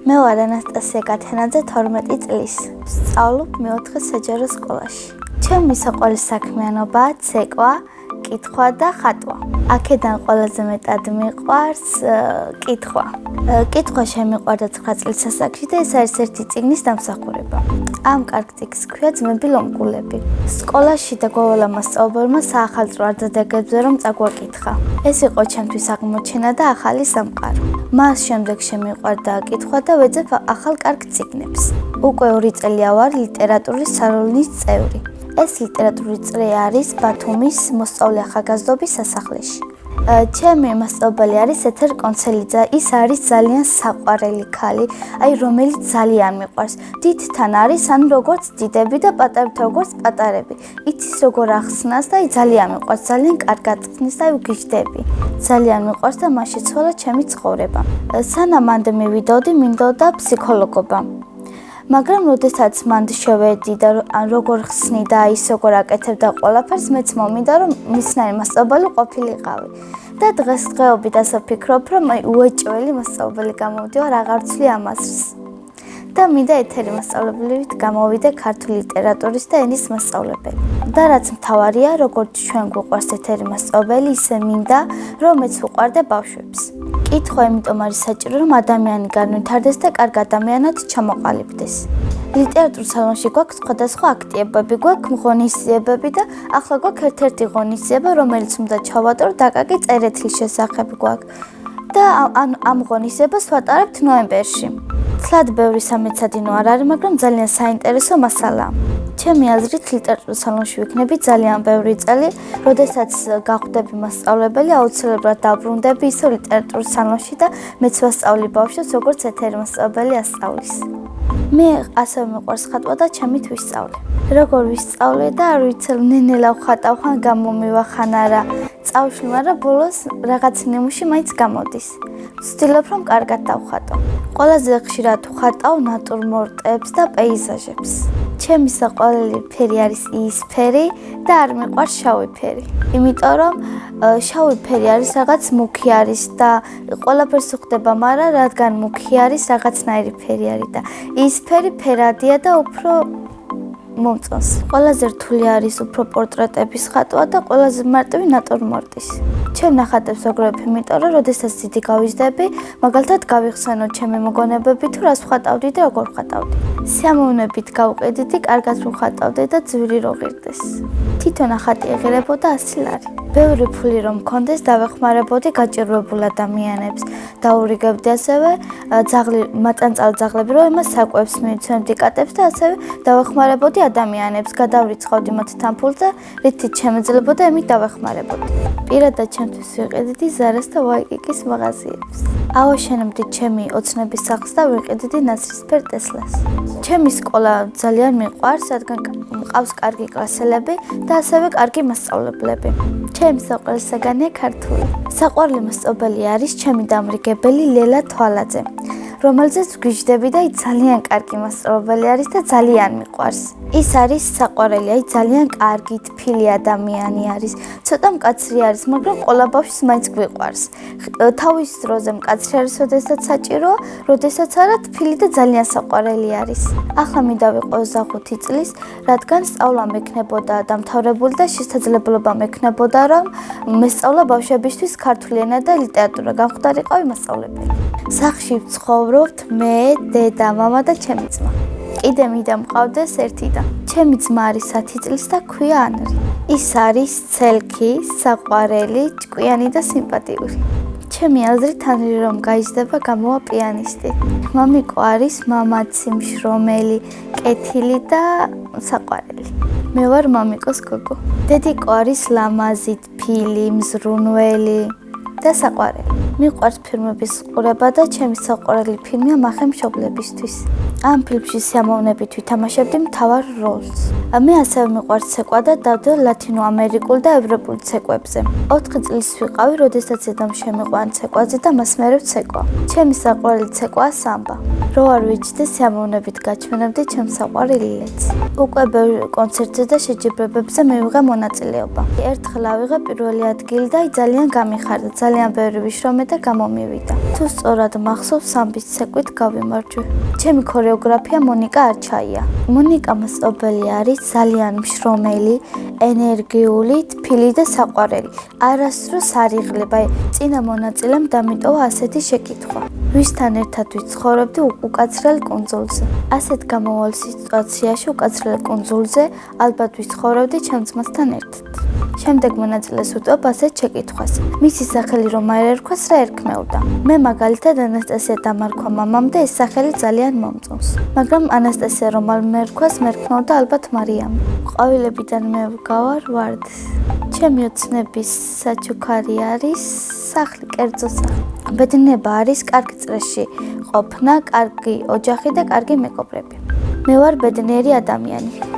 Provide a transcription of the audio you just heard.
მე ვარ ანასტასია კათენაძე 12 წლის. სწავლობ მე-4 საჯარო სკოლაში. ჩემი საყვარელი საქმიანობაა ცეკვა, კითხვა და ხატვა. აქედან ყველაზე მეტად მიყვარს კითხვა. კითხვა შემიყვარდა 9 წლის ასაკში და ეს არის ერთი წიგნის დამსახურება. ამ კარგ წიგნს ქვია ძმები ლომკულები. სკოლაში და გოვალა მასწავლებელმა საახალწლო არდადეგებზე რომ წაგვაკითხა. ეს იყო ჩემთვის აღმოჩენა და ახალი სამყარო. მას შემდეგ შემიყვარდა კითხვა და ვეძებ ახალ კარგ წიგნებს. უკვე 2 წელია ვარ ლიტერატურის სალონის წევრი. ეს ლიტერატურის წრე არის ბათუმის მოსწავლე ახალგაზრდობის სასახლეში. ჩემი მასწავლებელი არის ეთერ კონცელიძე. ის არის ძალიან საყვარელი ქალი, რომელიც ძალიან მიყვარს. დიდთან არის, როგორც დიდები და პატარებთან როგორც პატარები. იცის როგორ ახსნას და ძალიან მიყვარს, ძალიან კარგად ხსნის და უგიჟდები. ძალიან მიყვარს და მას შეცვალა ჩემი ცხოვრება. სანამ მანდ მივიდოდი, მინდოდა ფსიქოლოგობა. მაგრამ როდესაც მან შევედი და როგორ ხსნიდა ის როგორ აკეთებდა ყველაფერს, მეც მომიდა რომ მისნაირი მასწავლებელი ყოფილიყავი. და დღესდღეობით ასე ვფიქრობ, რომ უეჭველი მასწავლებელი გამოვდივარ, აღარ ვცვლი ამას. და მინდა ეთერი მასწავლებლებით გამოვიდე ქართული ლიტერატურის და ენის მასწავლებელი. და რაც მთავარია, როგორც ჩვენ გვიყვარს ეთერი მასწავლებელი, ისე მინდა რომ მეც ვუყვარდე ბავშვებს. კითხვა იმიტომ არის საჭირო, რომ ადამიანი განვითარდეს და კარგ ადამიანად ჩამოყალიბდეს. ლიტერატურის სალონში გვაქვს სხვადასხვა აქტივობები, გვაქვს ღონისძიებები და ახლა გვაქვს ერთ-ერთი ღონისძიება, რომელიც უნდა ჩავატარო დაკაკი წერეთლის შესახებ გვაქვს. და ამ ღონისძიებას ვატარებთ ნოემბერში. ცლად ბევრი სამეცადინო არ არის, მაგრამ ძალიან საინტერესო მასალაა. ჩემი აზრით ლიტერატურის სალონში ვიქნები ძალიან ბევრი წელი, როდესაც გავხდები მასწავლებელი, აუცილებლად დავბრუნდები ისევ ლიტერატურის სალონში და მეც ვასწავლი ბავშვებს, როგორც ეთერი მასწავლებელი ასწავლის. მე ასევე მიყვარს ხატვა და ჩემით ვისწავლე. როგორ ვისწავლე და არ ვიცი, ნენელა ვხატავ, ხან გამომივა, ხან არა. წავშლი, მაგრამ ბოლოს რაღაც ნიმუში მაინც გამოდის. ვცდილობ რომ კარგად დავხატო. ყველაზე ხშირად ვხატავ ნატურმორტებს და პეიზაჟებს. ჩემი საყვარელი ფერი არის იისფერი და არ მიყვარს შავი ფერი. იმიტომ რომ შავი ფერი არის რაღაც მუქი არის და ყველაფერს ვხდება, მაგრამ რადგან მუქი არის, რაღაცნაირი ფერი არის და იისფერი ფერადია და უფრო მომწონს. ყველაზე რთული არის უფრო პორტრეტების ხატვა და ყველაზე მარტივი ნატურმორტის. ჩემ ნახატებს ვაგროვებ, იმიტომ რომ როდესაც დიდი გავიზრდები, მაგალითად გავიხსენო ჩემი მოგონებები თუ რას ვხატავდი და როგორ ვხატავდი. სიამოვნებით გავყიდდი, კარგად ვხატავდი და ძვირი რო ღირდეს. თითო ნახატი ეღირებოდა 100 ლარი. ბევრი ფული რომ მქონდეს, დავეხმარებოდი გაჭირვებულ ადამიანებს. დაურიგებდი ასევე მაწანწალ ძაღლები, რომ იმას საკვებს მივიცემდი კატებს და ასევე დავეხმარებოდი ადამიანებს, გადავრიცხავდი მათთან ფულს და რითიც შემეძლებოდა, იმით დავეხმარებოდი. პირადად ჩემთვის ვიყიდდი ზარას და ვაიკიკის მაღაზიებს. ავაშენებდი ჩემი ოცნების სახლს და ვიყიდდი ნაცრისფერ ტესლას. ჩემი სკოლა ძალიან მიყვარს, რადგან მყავს კარგი კლასელები და ასევე კარგი მასწავლებლები. ჩემი საყვარელი საგანია ქართული. საყვარელი მასწავლებელი არის ჩემი დამრიგებელი ლელა თვალაძე, რომელზეც ვგიჟდები და ძალიან კარგი მასწავლებელი არის და ძალიან მიყვარს. ის არის საყვარელი, ძალიან კარგი, თბილი ადამიანი არის. ცოტა მკაცრი არის, მაგრამ ყველა ბავშვს მაინც გვიყვარს. თავის დროზე მკაცრი არის, როდესაც საჭიროა, როდესაც არა თბილი და ძალიან საყვარელი არის. ახლა მინდა ვიყო 25 წლის, რადგან სწავლა მექნებოდა დამთავრებული და შესაძლებლობა მექნებოდა, რომ მესწავლა ბავშვებისთვის ქართული ენა და ლიტერატურა. გამხდარიყავი მასწავლებელი. სახლში ვცხოვრობთ მე, დედა, მამა და ჩემი ძმა. კიდე მინდა მყავდეს ერთი და. ჩემი ძმა არის 10 წლის და ქვია ანრი. ის არის ცელქი, საყვარელი, ჭკვიანი და სიმპათიური. ჩემი აზრით ანრი რომ გაიზრდება, გამოვა პიანისტი. მამიკო არის მამაცი, მშრომელი, კეთილი და საყვარელი. მე ვარ მამიკოს გოგო. დედიკო არის ლამაზი, თბილი, მზრუნველი და საყვარელი. მიყვარს ფილმების ყურება და ჩემი საყვარელი ფილმია მახე მშობლებისთვის. ამ ფილმში სიამოვნებით ვითამაშებდი მთავარ როლს. მე ასევე მიყვარს ცეკვა და დავდე ლათინო ამერიკულ და ევროპულ ცეკვებზე. 4 წლის ვიყავი, როდესაც დედამ შემიყვანა ცეკვაზე და მას მერე ვცეკვა. ჩემი საყვარელი ცეკვაა სამბა. რო არ ვიჯდე, სიამოვნებით გაჩვენებდი ჩემს საყვარელ ლილეთს. უკვე ბევრ კონცერტზე და შეჯიბრებებზე მივიღე მონაწილეობა. ერთხელ ავიღე პირველი ადგილი და ძალიან გამიხარდა. ძალიან ბევრი ვიშრომე და გამომივიდა. თუ სწორად მახსოვს, სამბის ცეკვით გავიმარჯვე. ჩემი ქორეოგრაფია მონიკა არჩაია. მონიკა მასწავლებელი არის ძალიან მშრომელი, ენერგიული, თბილი და საყვარელი. არასდროს არ იღლება. წინა მონაწილემ დამიტოვა ასეთი შეკითხვა. ვისთან ერთად ვიცხოვრობდი უკაცრიელ კუნძულზე? ასეთ გამოვალ სიტუაციაში უკაცრიელ კუნძულზე ალბათ ვიცხოვრობდი ჩემ ძმასთან ერთად. შემდეგ მონაწილეს ვუტყობ ასეთ შეკითხვას. მისი სახელი რომ არ ერქვას, რა ერქმეოდა? მე მაგალითად ანასტასია დამარქვა მამამ და ეს სახელი ძალიან მომწონს. მაგრამ ანასტასია რომ არ მერქვას, მერქმეოდა ალბათ მარიამი. ყვავილებიდან მე ვგავარ ვარდს. ჩემი ოცნების საჩუქარი არის სახლი, კერძო სახლი. ბედნიერება არის კარგ წრეში ყოფნა, კარგი ოჯახი და კარგი მეგობრები. მე ვარ ბედნიერი ადამიანი.